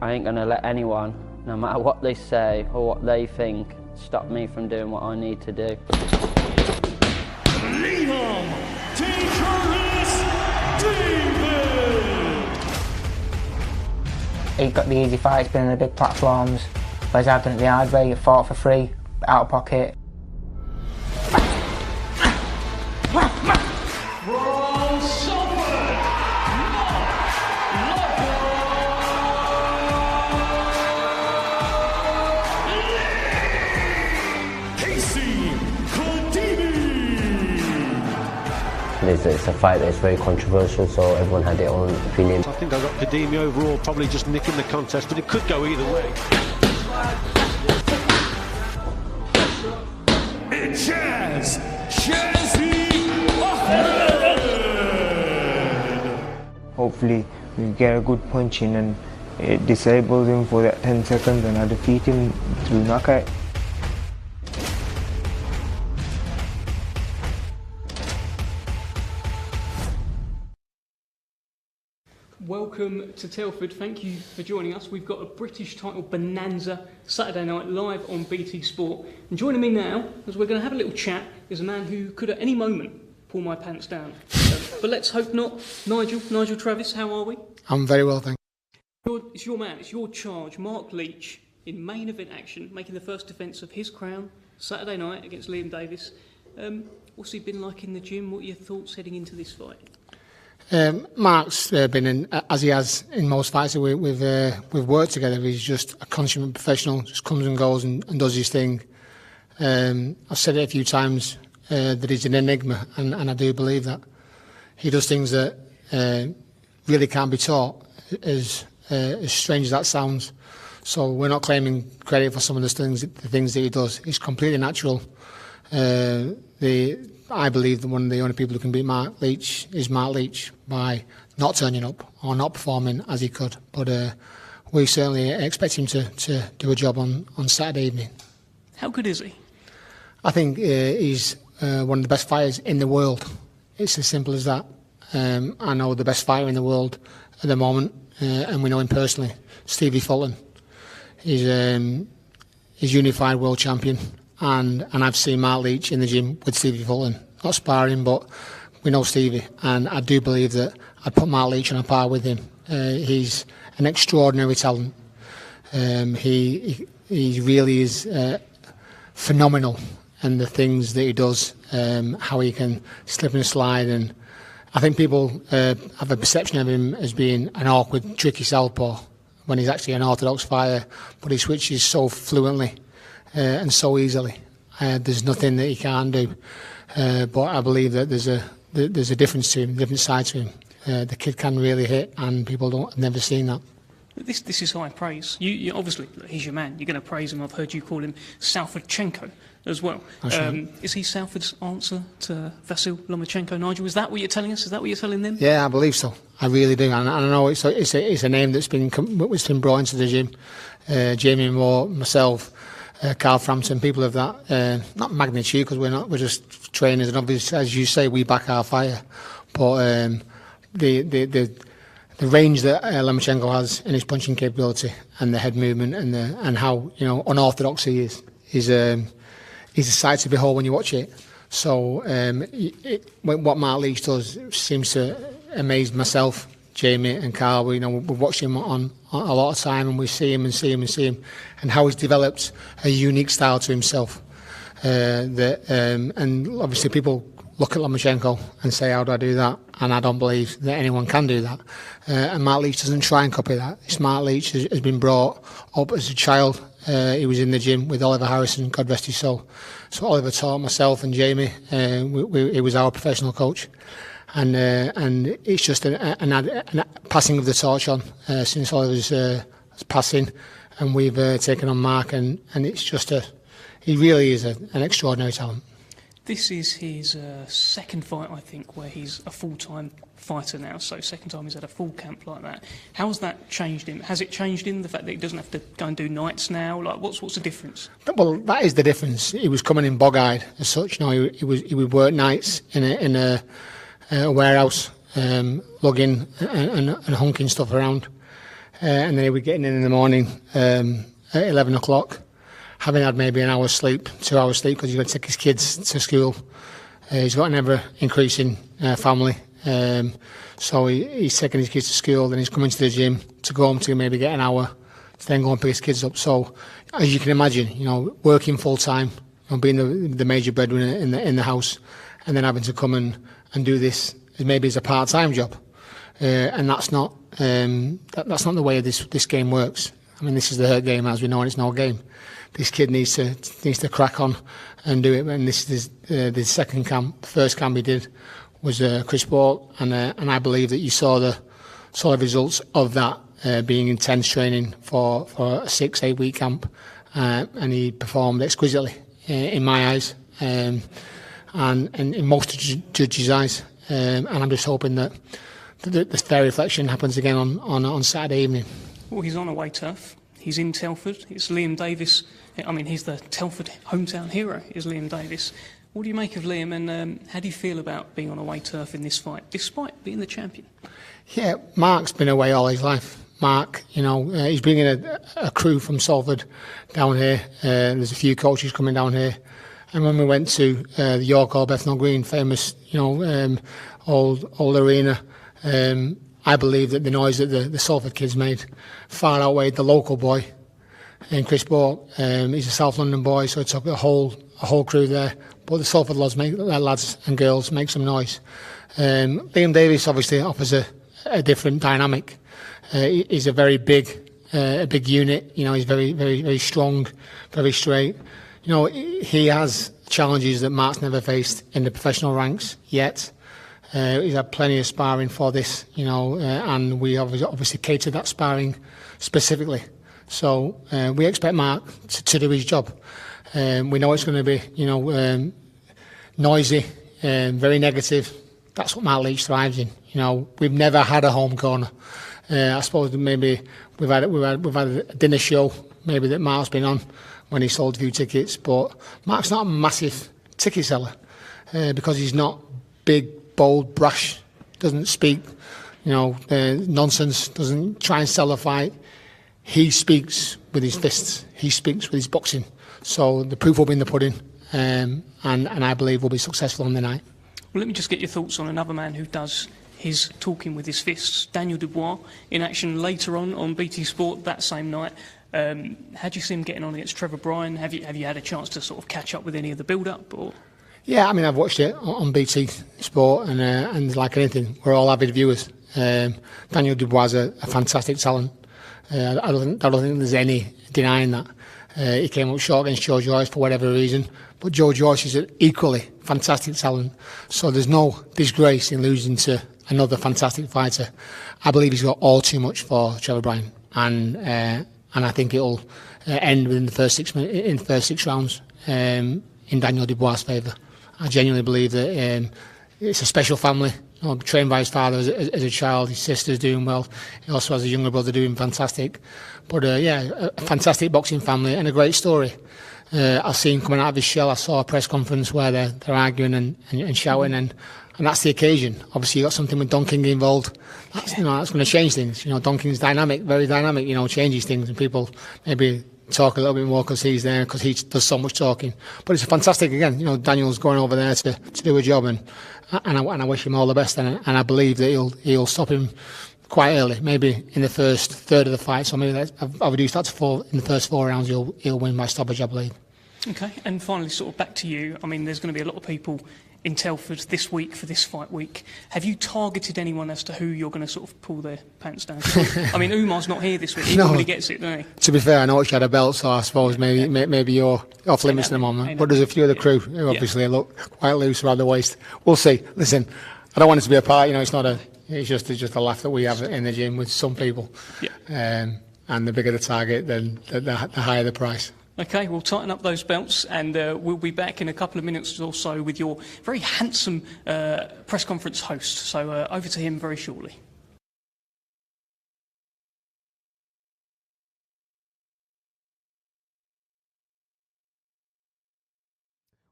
I ain't gonna let anyone, no matter what they say or what they think, stop me from doing what I need to do. Liam Davies! He got the easy fights, been in the big platforms, whereas I've done it the hard way, fought for free, out of pocket. From Salford, Kaisey, Khademi. It's a fight that's very controversial, so everyone had their own opinion. I think I got Khademi overall, probably just nicking the contest, but it could go either way. Ijaz, Ahmed. Hopefully we get a good punch in and it disables him for that 10 seconds and I defeat him through knockout. Welcome to Telford, thank you for joining us. We've got a British title bonanza Saturday night live on BT Sport. And joining me now, as we're going to have a little chat, is a man who could at any moment pull my pants down. But let's hope not. Nigel Travis, how are we? I'm very well, thank you. It's your man, it's your charge, Marc Leach, in main event action, making the first defence of his crown Saturday night against Liam Davies. What's he been like in the gym? What are your thoughts heading into this fight? Marc's been in, as he has in most fights that we've worked together. He's just a consummate professional, just comes and goes and does his thing. I've said it a few times that he's an enigma, and I do believe that. He does things that really can't be taught, as strange as that sounds. So we're not claiming credit for some of the things that he does. He's completely natural. I believe that one of the only people who can beat Marc Leach is Marc Leach by not turning up or not performing as he could. But we certainly expect him to do a job on Saturday evening. How good is he? I think he's one of the best fighters in the world. It's as simple as that. I know the best fighter in the world at the moment, and we know him personally, Stevie Fulton. He's unified world champion. And I've seen Marc Leach in the gym with Stevie Fulton, not sparring, but we know Stevie, and I do believe that I'd put Marc Leach on a par with him. He's an extraordinary talent. He really is phenomenal in the things that he does, how he can slip and slide, and I think people have a perception of him as being an awkward, tricky southpaw when he's actually an orthodox fighter, but he switches so fluently. And so easily. There's nothing that he can't do. But I believe that there's a difference to him, a different side to him. The kid can really hit, and people have never seen that. This is high praise. You obviously, he's your man. You're going to praise him. I've heard you call him Salfordchenko as well. Is he Salford's answer to Vasil Lomachenko? Nigel, is that what you're telling us? Is that what you're telling them? Yeah, I believe so. I really do. And I know it's a name that's been brought into the gym. Jamie Moore, myself. Carl Frampton, people of that, not magnitude, because we're just trainers, and obviously, as you say, we back our fire. But the range that Lomachenko has in his punching capability and the head movement and how unorthodox he is a sight to behold when you watch it. So what Marc Leach does seems to amaze myself, Jamie and Carl. We've watched him on a lot of time, and we see him, and how he's developed a unique style to himself. And obviously people look at Lomachenko and say, how do I do that? And I don't believe that anyone can do that. And Marc Leach doesn't try and copy that. Marc Leach has been brought up as a child. He was in the gym with Oliver Harrison, God rest his soul. So Oliver taught myself and Jamie. He was our professional coach. And it's just a passing of the torch on since Oliver's passing, and we've taken on Marc, and it's just he really is an extraordinary talent. This is his second fight, I think, where he's a full-time fighter now, so second time he's had a full camp like that. How has that changed him? Has it changed him, the fact that he doesn't have to go and do nights now? Like, what's the difference? Well, that is the difference. He was coming in bog-eyed as such. He would work nights in a warehouse, lugging and hunking stuff around. and then he would get in the morning at 11 o'clock, having had maybe an hour's sleep, 2 hours sleep, because he's got to take his kids to school. He's got an ever-increasing family, so he's taking his kids to school, then he's coming to the gym to go home to maybe get an hour, to then go and pick his kids up. So, as you can imagine, working full-time, being the major breadwinner in the house, and then having to come and do this maybe as a part-time job, and that's not the way this game works. I mean, this is the hurt game, as we know, and it's no game. This kid needs to crack on and do it. And this is the second camp. The first camp he did was Chris Ball, and I believe that you saw the results of that, being intense training for a 6-8 week camp, and he performed exquisitely in my eyes, and in most judges' eyes. And I'm just hoping that the fair reflection happens again on Saturday evening. Well, he's on away turf. He's in Telford. It's Liam Davies. I mean, he's the Telford hometown hero, is Liam Davies. What do you make of Liam, and how do you feel about being on away turf in this fight, despite being the champion? Yeah, Marc's been away all his life. Marc, he's bringing a crew from Salford down here. There's a few coaches coming down here. And when we went to the York or Bethnal Green, famous, old arena, I believe that the noise that the Salford kids made far outweighed the local boy. And Chris Ball, he's a South London boy, so it took a whole crew there. But the Salford lads and girls make some noise. Liam Davies obviously offers a different dynamic. He's a very big unit. He's very, very, very strong, very straight. He has challenges that Marc's never faced in the professional ranks yet. He's had plenty of sparring for this, and we obviously cater that sparring specifically. So we expect Marc to do his job. We know it's going to be, noisy, very negative. That's what Marc Leach thrives in. We've never had a home corner. I suppose maybe we've had a dinner show maybe that Marc's been on when he sold a few tickets, but Marc's not a massive ticket seller because he's not big, bold, brash, doesn't speak, nonsense, doesn't try and sell a fight. He speaks with his fists. He speaks with his boxing. So the proof will be in the pudding, and I believe we'll be successful on the night. Well, let me just get your thoughts on another man who does his talking with his fists, Daniel Dubois, in action later on BT Sport that same night. How do you see him getting on against Trevor Bryan? Have you had a chance to sort of catch up with any of the build-up? Or? Yeah, I mean, I've watched it on BT Sport, and like anything, we're all avid viewers. Daniel Dubois is a fantastic talent. I don't think there's any denying that. He came up short against Joe Joyce for whatever reason, but Joe Joyce is an equally fantastic talent. So there's no disgrace in losing to another fantastic fighter. I believe he's got all too much for Trevor Bryan, and I think it'll end within the first 6 minutes, in the first 6 rounds, in Daniel Dubois' favour. I genuinely believe that it's a special family. Trained by his father as a child, his sister's doing well. He also has a younger brother doing fantastic. But a fantastic boxing family and a great story. I've seen coming out of his shell. I saw a press conference where they're arguing and shouting, and that's the occasion. Obviously, you got something with Don King involved. That's going to change things. Don King's dynamic, very dynamic. Changes things, and people maybe talk a little bit more because he's there, because he does so much talking. But it's fantastic again. Daniel's going over there to do a job, and I wish him all the best. And I believe that he'll stop him quite early, maybe in the first third of the fight. So maybe I'll reduce that to 4 in the first 4 rounds. He'll win by stoppage, I believe. Okay, and finally, sort of back to you. I mean, there's going to be a lot of people in Telford this week for this fight week. Have you targeted anyone as to who you're going to sort of pull their pants down? I mean, Umar's not here this week. He normally gets it, doesn't he? To be fair, I know she had a belt, so I suppose maybe you're off limits at the moment. But there's a few of the crew who obviously look quite loose around the waist. We'll see. Listen, I don't want it to be a party. It's not a. It's just a laugh that we have in the gym with some people. Yeah. And the bigger the target, then the higher the price. Okay, we'll tighten up those belts, and we'll be back in a couple of minutes or so with your very handsome press conference host. So over to him very shortly.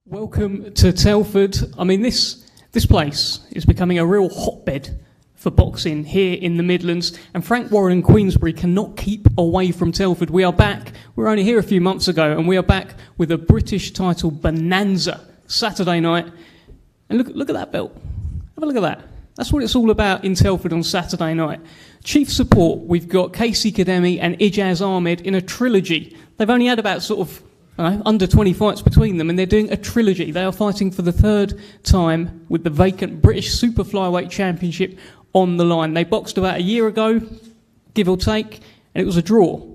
Welcome to Telford. I mean, this place is becoming a real hotbed for boxing here in the Midlands, and Frank Warren and Queensbury cannot keep away from Telford. We are back. We were only here a few months ago, and we are back with a British title bonanza Saturday night. And look at that belt. Have a look at that. That's what it's all about in Telford on Saturday night. Chief support, we've got Kaisey, Khademi and Ijaz Ahmed in a trilogy. They've only had about sort of under 20 fights between them, and they're doing a trilogy. They are fighting for the third time with the vacant British Super-Flyweight Championship on the line. They boxed about a year ago, give or take, and it was a draw.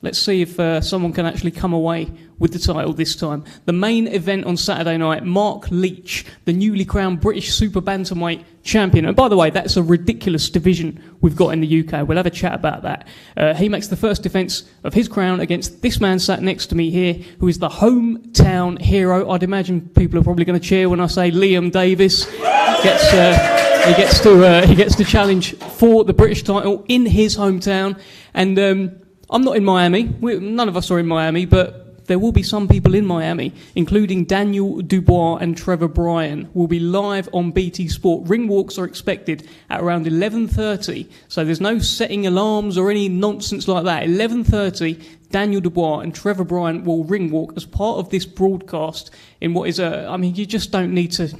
Let's see if someone can actually come away with the title this time. The main event on Saturday night, Marc Leach, the newly crowned British Super-Bantamweight champion. And by the way, that's a ridiculous division we've got in the UK. We'll have a chat about that. He makes the first defence of his crown against this man sat next to me here, who is the hometown hero. I'd imagine people are probably going to cheer when I say Liam Davies. He gets to challenge for the British title in his hometown. And I'm not in Miami. None of us are in Miami, but there will be some people in Miami, including Daniel Dubois and Trevor Bryan, will be live on BT Sport. Ring walks are expected at around 11:30, so there's no setting alarms or any nonsense like that. 11:30, Daniel Dubois and Trevor Bryan will ring walk as part of this broadcast in what is you just don't need to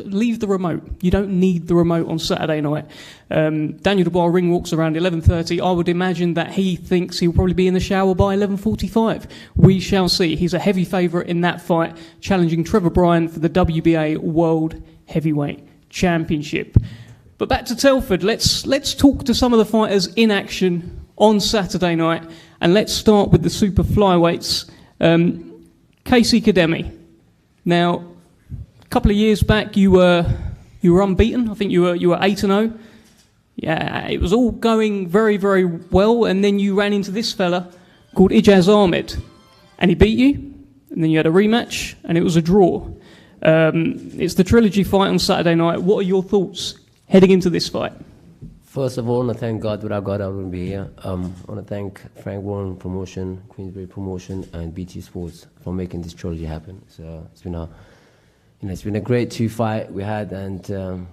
leave the remote. You don't need the remote on Saturday night. Daniel Dubois ring walks around 11:30. I would imagine that he thinks he'll probably be in the shower by 11:45. We shall see. He's a heavy favourite in that fight, challenging Trevor Bryan for the WBA World Heavyweight Championship. But back to Telford. Let's talk to some of the fighters in action on Saturday night, and let's start with the super flyweights. Kaisey, Khademi. Now, a couple of years back, you were unbeaten. I think you were 8-0. Yeah, it was all going very, very well, and then you ran into this fella called Ijaz Ahmed, and he beat you. And then you had a rematch, and it was a draw. It's the trilogy fight on Saturday night. What are your thoughts heading into this fight? First of all, I want to thank God. Without God, I wouldn't be here. I want to thank Frank Warren Promotion, Queensbury Promotion, and BT Sports for making this trilogy happen. So it's been a great 2 fight we had, and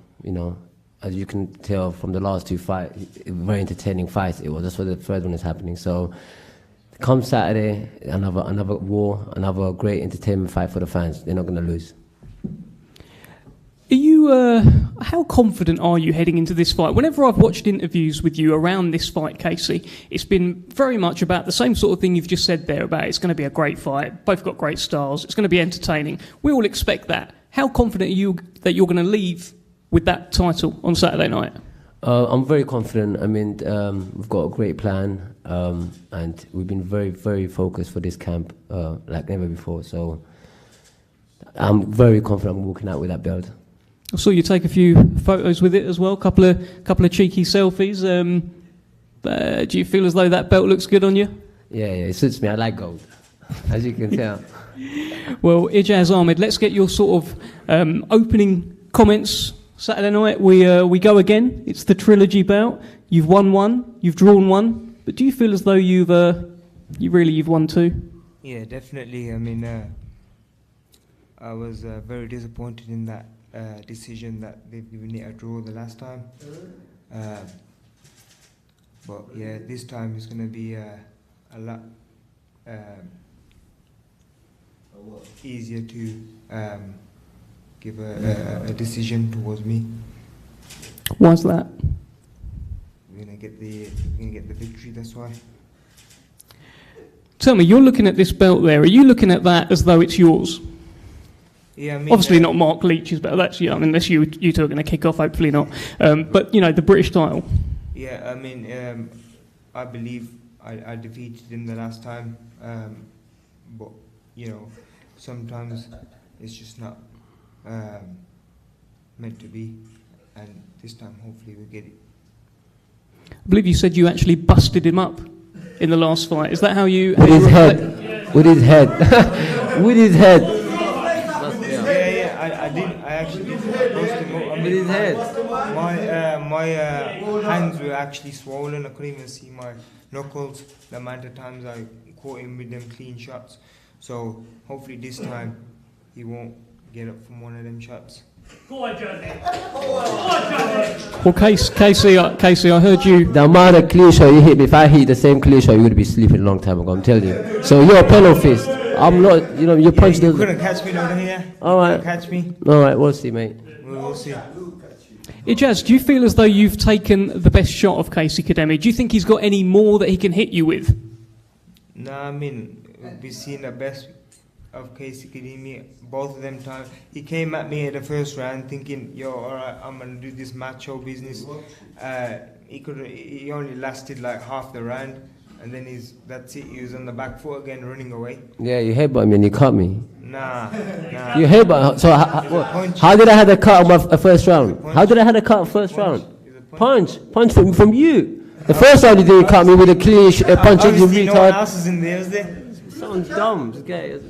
as you can tell from the last 2 fights, very entertaining fights it was. That's why the third one is happening. So come Saturday, another war, another great entertainment fight for the fans. They're not going to lose. Are you? How confident are you heading into this fight? Whenever I've watched interviews with you around this fight, Kaisey, it's been very much about the same sort of thing you've just said there about it's going to be a great fight. Both got great styles. It's going to be entertaining. We all expect that. How confident are you that you're going to leave with that title on Saturday night? I'm very confident. I mean, we've got a great plan, and we've been very, very focused for this camp like never before. So I'm very confident I'm walking out with that belt. I saw you take a few photos with it as well, couple of cheeky selfies. Do you feel as though that belt looks good on you? Yeah, it suits me. I like gold, as you can tell. Well, Ijaz Ahmed, let's get your sort of opening comments. Saturday night, we go again. It's the trilogy bout. You've won one, you've drawn one, but do you feel as though you've won 2? Yeah, definitely. I mean, I was very disappointed in that decision that they've given it a draw the last time. But yeah, this time it's going to be a lot easier to give a decision towards me. Why's that? We're gonna get the victory. That's why. Tell me, you're looking at this belt there. Are you looking at that as though it's yours? Yeah, I mean, obviously not Marc Leach's belt. That's unless you two are going to kick off. Hopefully not. But the British title. Yeah, I mean, I believe I defeated him the last time, but sometimes it's just not meant to be, and this time hopefully we get it. I believe you said you actually busted him up in the last fight. Is that how you? With his head. With his head. With his head. I did. I actually did bust him up. With his head. My hands were actually swollen. I couldn't even see my knuckles. The amount of times I caught him with them clean shots. So hopefully this time he won't get up from one of them shots. Well, Kaisey, I heard you. The amount of clean shot you hit me, if I hit the same clean shot, you would be sleeping a long time ago, I'm telling you. So you're a penalty fist. I'm not, you punch You couldn't catch me down here. Alright. Catch me. Alright, we'll see, mate. We'll see. Ijaz, do you feel as though you've taken the best shot of Kaisey Khademi? Do you think he's got any more that he can hit you with? No, I mean, we've seen the best of Kaisey Khademi both of them times. He came at me at the first round thinking, yo, alright, I'm going to do this macho business. He only lasted like half the round, and then that's it, he was on the back foot again, running away. Yeah, you headbutt me and you cut me. Nah. You headbutt, so how did I have a cut on my first round? How did I have a cut on first round? Punch from you. The first round you didn't cut me with a clean punch, you retard. No one else is in there, is there? Sounds dumb, this guy.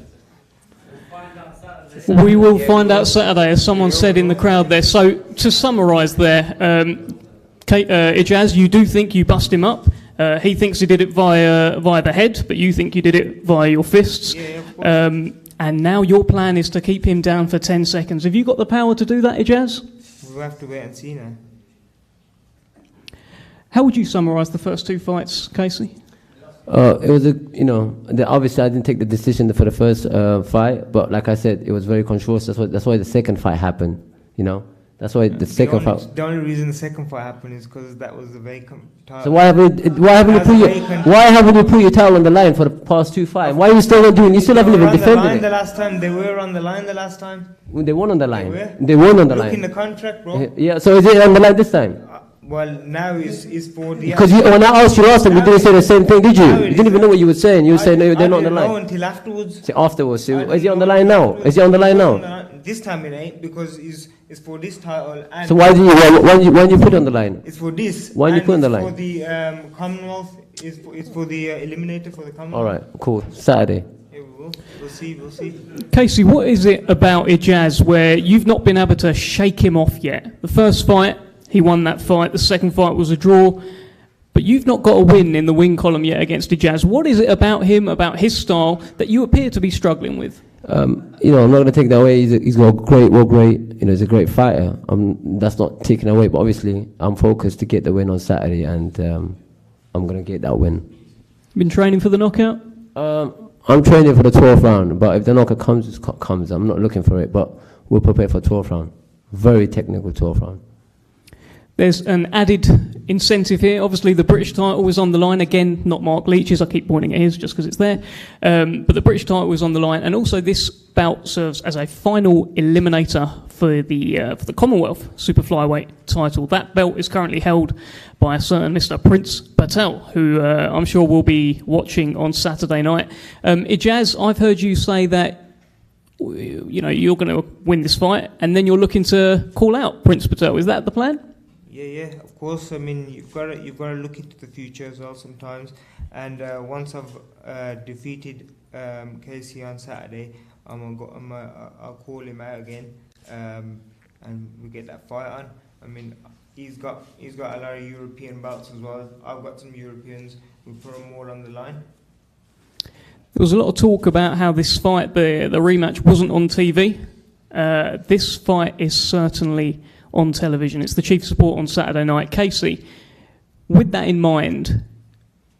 We will find out Saturday, as someone said in the crowd there. So, to summarise there, Ijaz, you do think you bust him up. He thinks he did it via the head, but you think you did it via your fists. Yeah, and now your plan is to keep him down for 10 seconds. Have you got the power to do that, Ijaz? We'll have to wait and see now. How would you summarise the first two fights, Kaisey? It was obviously I didn't take the decision for the first fight, but like I said, it was very controversial. That's why the second fight happened, That's why the second fight. The only reason the second fight happened is because that was the vacant title. So why haven't you put your title on the line for the past two fights? Why are you still not doing? You still haven't even defended it. The last time they were on the line. The last time they weren't on the line. They weren't on the line. Look in the contract, bro. Yeah. So is it on the line this time? Well, now is for the. Because when I asked you last time, you didn't say the same thing, did you? You didn't even know what you were saying. You were saying no, they're not on the line. I didn't know until afterwards. See, afterwards. So is he on the line now? Is he on the line now? This time it ain't, because it's for this title. And so why did you put it on the line? It's for this. Why did you put it on the line? For the Commonwealth. It's for the eliminator for the Commonwealth. All right, cool. Saturday. Yeah, we'll see. Kaisey, what is it about Ijaz where you've not been able to shake him off yet? The first fight, he won that fight. The second fight was a draw. But you've not got a win in the win column yet against Ijaz. What is it about him, about his style, that you appear to be struggling with? I'm not going to take that away. He's got great. He's a great fighter. That's not taken away. But obviously, I'm focused to get the win on Saturday, and I'm going to get that win. Been training for the knockout? I'm training for the 12th round. But if the knockout comes, it comes. I'm not looking for it. But we'll prepare for 12th round. Very technical 12th round. There's an added incentive here. Obviously, the British title is on the line. Again, not Marc Leach's. I keep pointing at his just because it's there. But the British title is on the line. And also, this bout serves as a final eliminator for the Commonwealth Super-Flyweight title. That belt is currently held by a certain Mr. Prince Patel, who I'm sure will be watching on Saturday night. Ijaz, I've heard you say that you're going to win this fight, and then you're looking to call out Prince Patel. Is that the plan? Yeah, of course. I mean, you've got to look into the future as well sometimes. And once I've defeated Kaisey on Saturday, I'll call him out again, and we get that fight on. I mean, he's got a lot of European belts as well. I've got some Europeans. We put them all on the line. There was a lot of talk about how this fight, the rematch, wasn't on TV. This fight is certainly on television. It's the chief support on Saturday night. Kaisey, with that in mind,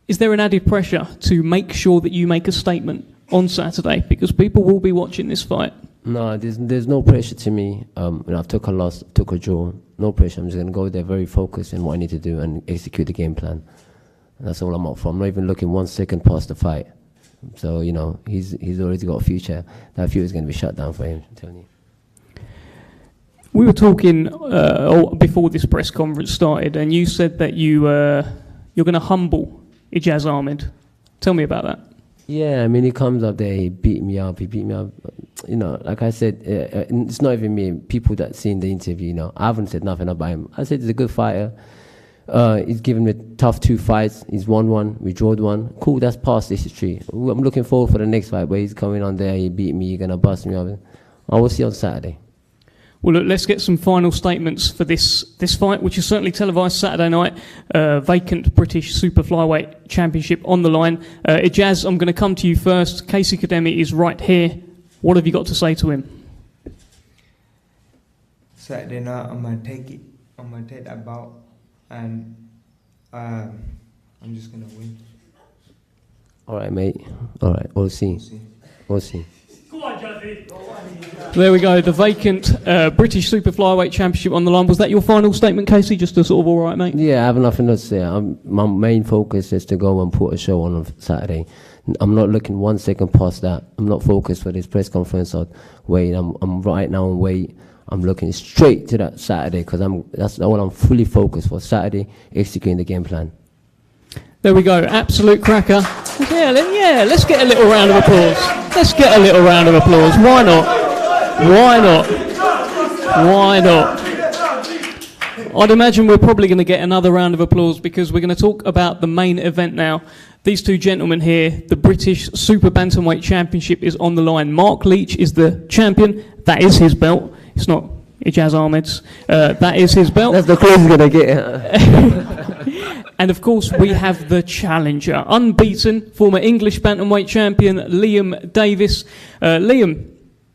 is there an added pressure to make sure that you make a statement on Saturday, because people will be watching this fight? No, there's no pressure to me. I've took a loss, took a draw. No pressure. I'm just going to go there very focused in what I need to do and execute the game plan. And that's all I'm up for. I'm not even looking 1 second past the fight. So, he's already got a future. That future is going to be shut down for him, I'm telling you. We were talking before this press conference started, and you said that you're going to humble Ijaz Ahmed. Tell me about that. Yeah, I mean, he comes up there, he beat me up. Like I said, it's not even me. People that seen the interview, I haven't said nothing about him. I said he's a good fighter. He's given me tough 2 fights. He's won 1, we drawed 1. Cool, that's past this history. I'm looking forward for the next fight, where he's coming on there, he beat me, he's going to bust me up. I will see on Saturday. Well, look, let's get some final statements for this fight, which is certainly televised Saturday night. Vacant British Super-Flyweight Championship on the line. Ijaz, I'm going to come to you first. Kaisey Khademi is right here. What have you got to say to him? Saturday night, I'm gonna take that bout, and I'm just gonna win. All right, mate. All right, we'll see. We'll see. There we go, the vacant British Super-Flyweight Championship on the line. Was that your final statement, Kaisey? Just a sort of all right, mate? Yeah, I have nothing to say. My main focus is to go and put a show on Saturday. I'm not looking 1 second past that. I'm not focused for this press conference or wait. I'm right now on wait. I'm looking straight to that Saturday because that's what I'm fully focused for. Saturday, executing the game plan. There we go, absolute cracker. Yeah, let's get a little round of applause. Let's get a little round of applause. Why not? Why not? Why not? I'd imagine we're probably going to get another round of applause because we're going to talk about the main event now. These two gentlemen here, the British Super-Bantamweight Championship is on the line. Marc Leach is the champion. That is his belt. It's not Ijaz Ahmed's. That is his belt. That's the closest we're going to get. And of course, we have the challenger, unbeaten, former English bantamweight champion, Liam Davies. Liam,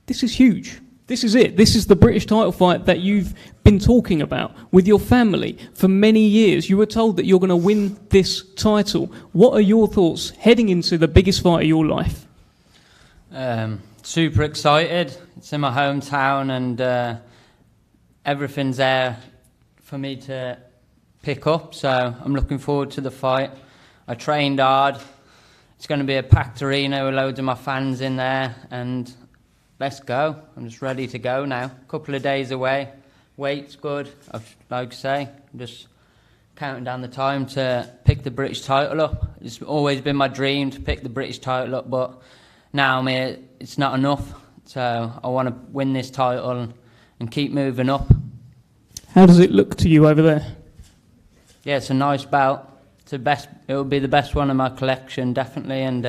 this is huge. This is it. This is the British title fight that you've been talking about with your family for many years. You were told that you're going to win this title. What are your thoughts heading into the biggest fight of your life? Super excited. It's in my hometown, and everything's there for me to pick up, so I'm looking forward to the fight. I trained hard. It's going to be a packed arena with loads of my fans in there, and let's go. I'm just ready to go now. A couple of days away. Weight's good. Like I say, I'm just counting down the time to pick the British title up. It's always been my dream to pick the British title up, but now I'm here, it's not enough. So I want to win this title and keep moving up. How does it look to you over there? Yeah, it's a nice belt. It will be the best one in my collection, definitely, and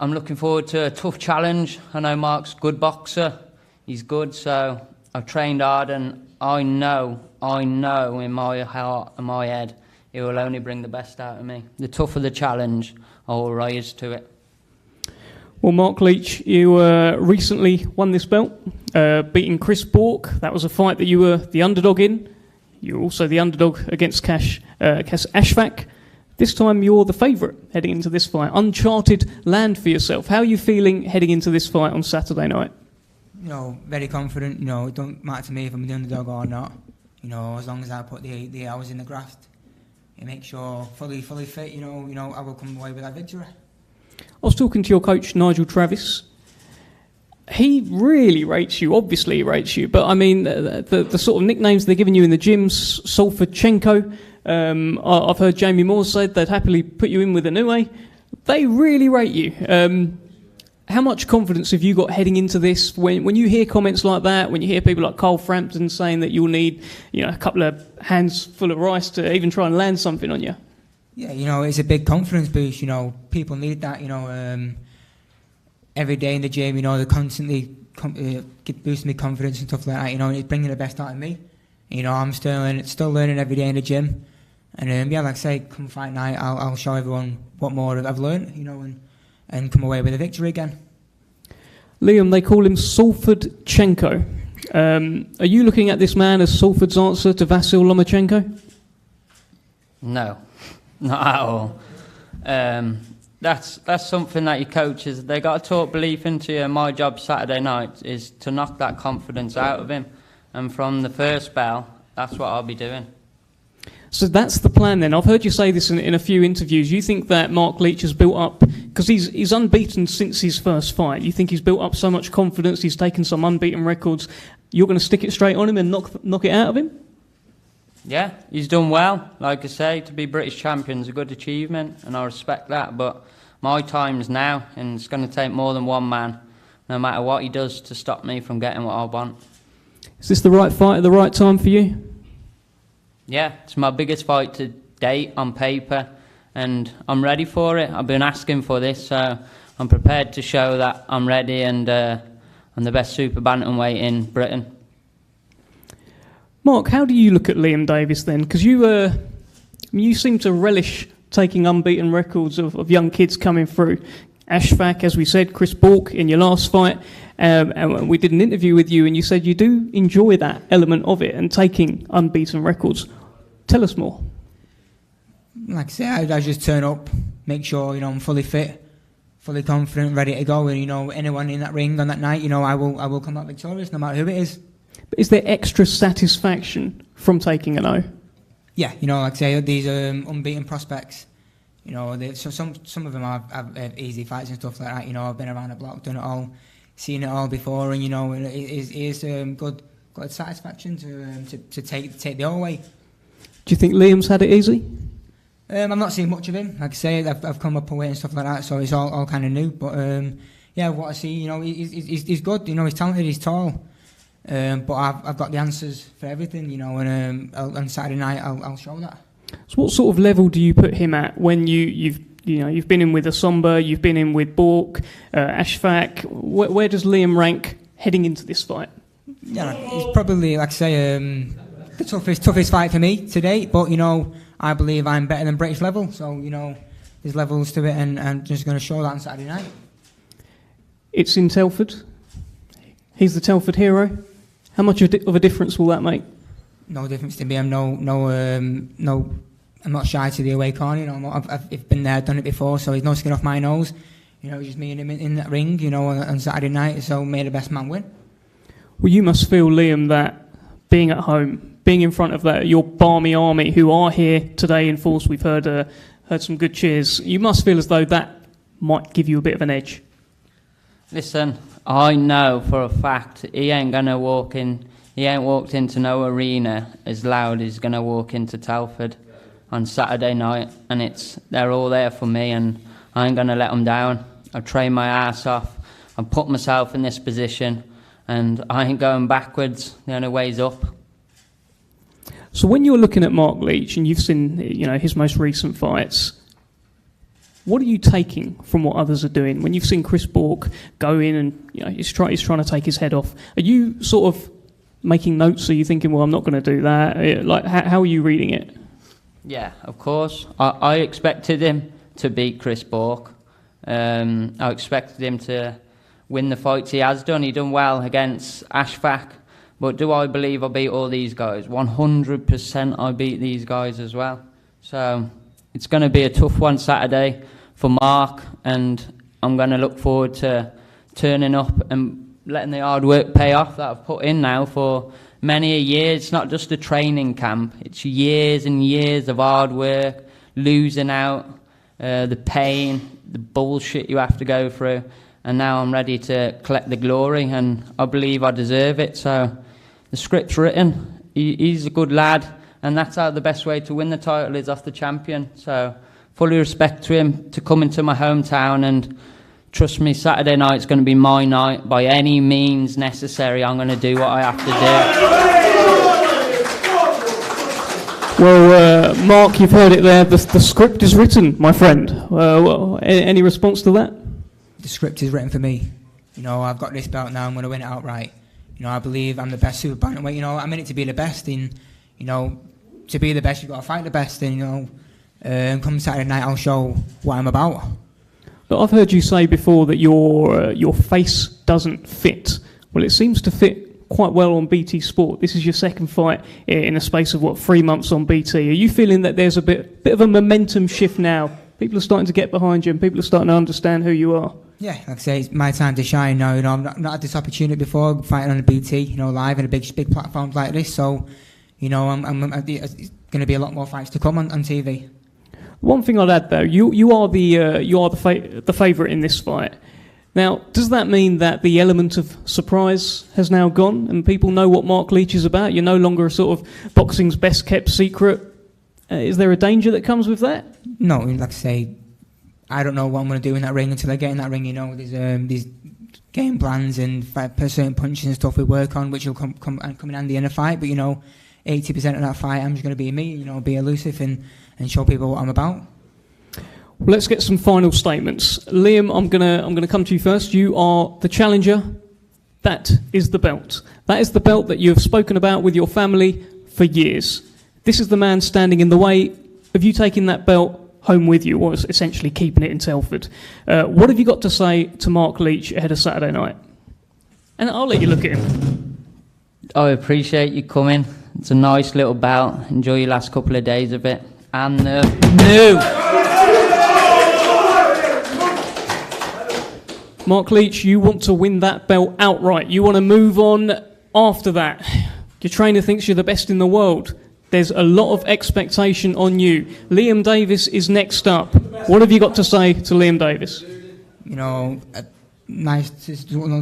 I'm looking forward to a tough challenge. I know Marc's a good boxer. He's good, so I've trained hard, and I know in my heart and my head, it will only bring the best out of me. The tougher the challenge, I will rise to it. Well, Marc Leach, you recently won this belt, beating Chris Bourke. That was a fight that you were the underdog in. You're also the underdog against Kas Ashfaq. This time you're the favourite heading into this fight. Uncharted land for yourself. How are you feeling heading into this fight on Saturday night? You know, very confident. You know, it don't matter to me if I'm the underdog or not. You know, as long as I put the hours in the graft and make sure fully fit. You know, I will come away with that victory. I was talking to your coach, Nigel Travis. He really rates you, obviously he rates you, but I mean, the sort of nicknames they're giving you in the gyms, Solfachenko, I've heard Jamie Moore say they'd happily put you in with Inoue. They really rate you. How much confidence have you got heading into this? When you hear comments like that, when you hear people like Carl Frampton saying that you'll need, you know, a couple of hands full of rice to even try and land something on you? Yeah, you know, it's a big confidence boost. You know, people need that. You know, every day in the gym, you know, they constantly boosting me confidence and stuff like that. You know, and it's bringing the best out of me. You know, I'm still learning every day in the gym, and yeah, like I say, come fight night, I'll show everyone what more I've learned. You know, and come away with a victory again. Liam, they call him Solfachenko. Are you looking at this man as Salford's answer to Vasyl Lomachenko? No, not at all. That's something that your coaches, they got to talk belief into you. My job Saturday night is to knock that confidence out of him. And from the first bell, that's what I'll be doing. So that's the plan then. I've heard you say this in a few interviews. You think that Marc Leach has built up, because he's unbeaten since his first fight. You think he's built up so much confidence, he's taken some unbeaten records. You're going to stick it straight on him and knock it out of him? Yeah, he's done well. Like I say, to be British champion is a good achievement, and I respect that. But my time's now, and it's going to take more than one man, no matter what he does, to stop me from getting what I want. Is this the right fight at the right time for you? Yeah, it's my biggest fight to date on paper, and I'm ready for it. I've been asking for this, so I'm prepared to show that I'm ready, and I'm the best super bantamweight in Britain. Marc, how do you look at Liam Davies then? Because you seem to relish taking unbeaten records of young kids coming through. Ashfaq, as we said, Chris Bourke in your last fight. And we did an interview with you and you said you do enjoy that element of it and taking unbeaten records. Tell us more. Like I say, I just turn up, make sure, I'm fully fit, fully confident, ready to go. And, anyone in that ring on that night, I will come out victorious no matter who it is. But is there extra satisfaction from taking an O? Yeah, like I say, these unbeaten prospects, some of them have easy fights and stuff like that. I've been around the block, done it all, seen it all before, and it is good satisfaction to take the all away. Do you think Liam's had it easy? I'm not seeing much of him. Like I say, I've come up away and stuff like that, so it's all kind of new. But what I see, he's good. He's talented, he's tall. But I've got the answers for everything, and on Saturday night I'll show that. So what sort of level do you put him at when you've been in with Asomba, you've been in with Bourke, Ashfaq? Where does Liam rank heading into this fight? Yeah, he's probably, like I say, the toughest fight for me to date. But I believe I'm better than British level. So there's levels to it, and I'm just going to show that on Saturday night. It's in Telford. He's the Telford hero. How much of a difference will that make? No difference to me. I'm I'm not shy to the away corner. I've been there, done it before, so he's no skin off my nose. Just me and him in that ring. On Saturday night, so may the best man win. Well, you must feel, Liam, that being at home, being in front of your balmy army who are here today in force. We've heard some good cheers. You must feel as though that might give you a bit of an edge. Listen, I know for a fact he ain't walked into no arena as loud as he's gonna walk into Telford on Saturday night, and they're all there for me, and I ain't gonna let them down. I've trained my ass off. I've put myself in this position, and I ain't going backwards. The only way's up. So when you're looking at Marc Leach and you've seen his most recent fights, what are you taking from what others are doing? When you've seen Chris Bourke go in and he's trying to take his head off, are you sort of making notes? Are you thinking, well, I'm not going to do that? Like, how are you reading it? Yeah, of course. I expected him to beat Chris Bourke. I expected him to win the fights he has done. He done well against Ashfaq. But do I believe I beat all these guys? 100% I beat these guys as well. So it's going to be a tough one Saturday for Marc, and I'm going to look forward to turning up and letting the hard work pay off that I've put in now for many a year. It's not just a training camp. It's years and years of hard work, losing out, the pain, the bullshit you have to go through. And now I'm ready to collect the glory, and I believe I deserve it. So the script's written. He's a good lad, and that's how the best way to win the title is off the champion. So fully respect to him to come into my hometown, and trust me, Saturday night's going to be my night. By any means necessary, I'm going to do what I have to do. Well, Marc, you've heard it there. The script is written, my friend. Any response to that? The script is written for me. I've got this belt now. I'm going to win it outright. I believe I'm the best super-bantamweight. I'm in it to be the best. And to be the best, you've got to fight the best. And come Saturday night, I'll show what I'm about. But I've heard you say before that your face doesn't fit. Well, it seems to fit quite well on BT Sport. This is your second fight in a space of 3 months on BT. Are you feeling that there's a bit of a momentum shift now? People are starting to get behind you, and people are starting to understand who you are. Yeah, like I say, it's my time to shine now. I've not had this opportunity before, fighting on the BT, live in a big platform like this. So, it's going to be a lot more fights to come on TV. One thing I'd add though, you are the favourite in this fight. Now, does that mean that the element of surprise has now gone, and people know what Marc Leach is about? You're no longer a sort of boxing's best kept secret. Is there a danger that comes with that? No, like I say, I don't know what I'm going to do in that ring until I get in that ring. There's these game plans and certain punches and stuff we work on, which will come in handy in a fight. But 80% of that fight, I'm just going to be me. Be elusive and show people what I'm about. Well, let's get some final statements. Liam, I'm gonna come to you first. You are the challenger. That is the belt. That is the belt that you have spoken about with your family for years. This is the man standing in the way of you taking that belt home with you, or essentially keeping it in Telford. What have you got to say to Marc Leach ahead of Saturday night? And I'll let you look at him. I appreciate you coming. It's a nice little bout. Enjoy your last couple of days of it. And Marc Leach, you want to win that belt outright. You want to move on after that. Your trainer thinks you're the best in the world. There's a lot of expectation on you. Liam Davies is next up. What have you got to say to Liam Davies? You know, nice to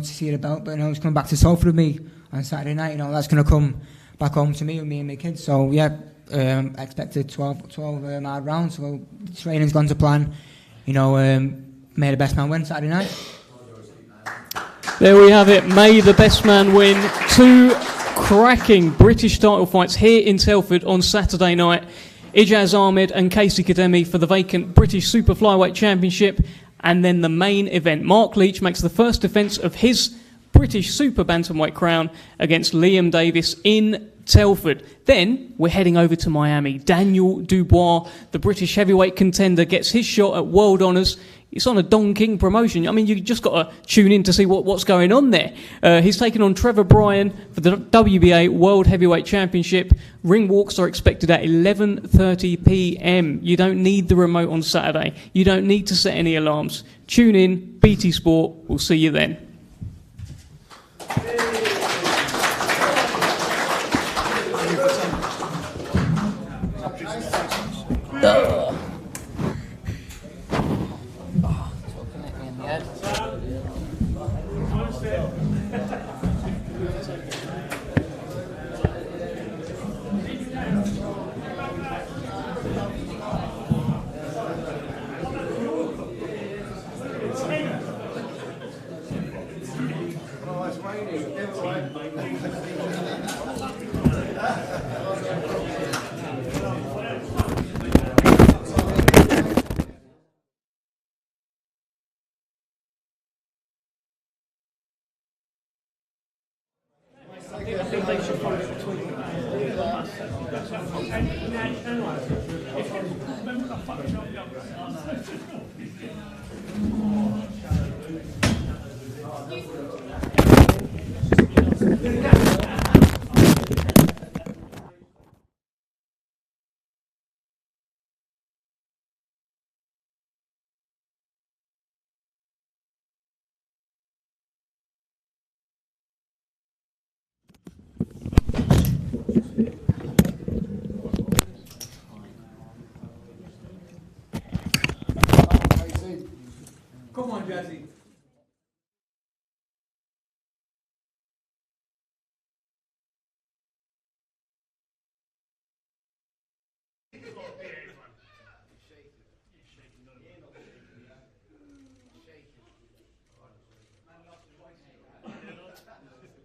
see the belt, but you know, it's coming back to Salford with me on Saturday night. You know, that's going to come back home to me with me and my kids. So yeah, I expected 12 hard rounds. So the training's gone to plan. You know, may the best man win Saturday night. There we have it. May the best man win. 2 cracking British title fights here in Telford on Saturday night. Ijaz Ahmed and Kaisey Khademi for the vacant British Super-Flyweight Championship. And then the main event. Marc Leach makes the first defence of his British Super-Bantamweight crown against Liam Davies in Telford. Then we're heading over to Miami. Daniel Dubois, the British heavyweight contender, gets his shot at World Honours. It's on a Don King promotion. I mean, you just got to tune in to see what's going on there. He's taking on Trevor Bryan for the WBA World Heavyweight Championship. Ring walks are expected at 11:30 p.m. You don't need the remote on Saturday. You don't need to set any alarms. Tune in, BT Sport. We'll see you then. Come on, Jazzy.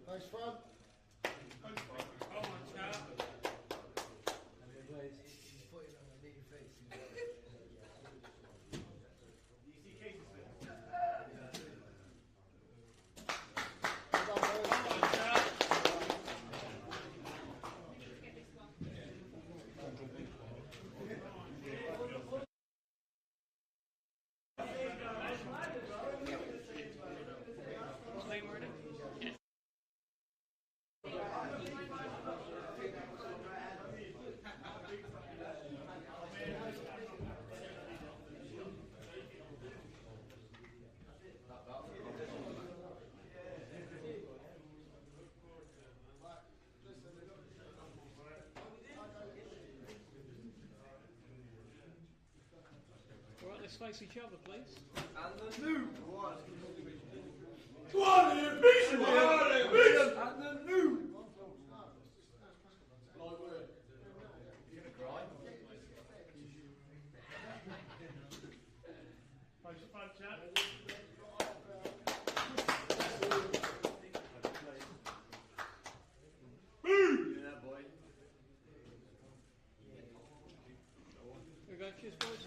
Nice fun. Let's face each other, please. And the new. Go on, you beast! Go on, you beast! And the new. Like where? You're gonna cry. Thanks for fun, chat. Boom! Yeah, boy. Here we go. Cheers, boys.